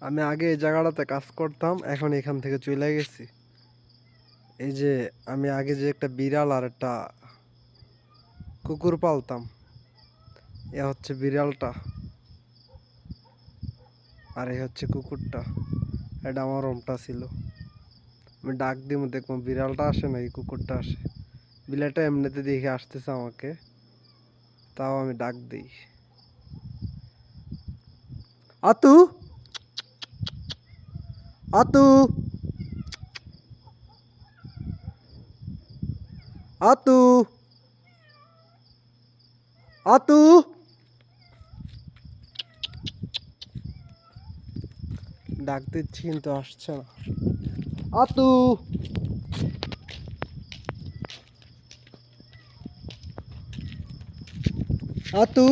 আমি আগে এই জায়গাটাতে কাজ করতাম, এখন এখান থেকে চলে গেছি। এই যে আমি আগে যে একটা বিড়াল আর একটা কুকুর পালতাম, এ হচ্ছে বিড়ালটা আর এই হচ্ছে কুকুরটা। এটা আমার রুমটা ছিল। আমি ডাক দিব, দেখবো বিড়ালটা আসে নাকি কুকুরটা আসে। বিড়ালটা এমনিতে দেখে আসতেছে আমাকে, তাও আমি ডাক দিই, আতু আতু আতু আতু। ডাক দিচ্ছি কিন্তু আসছে না। আতু আতু।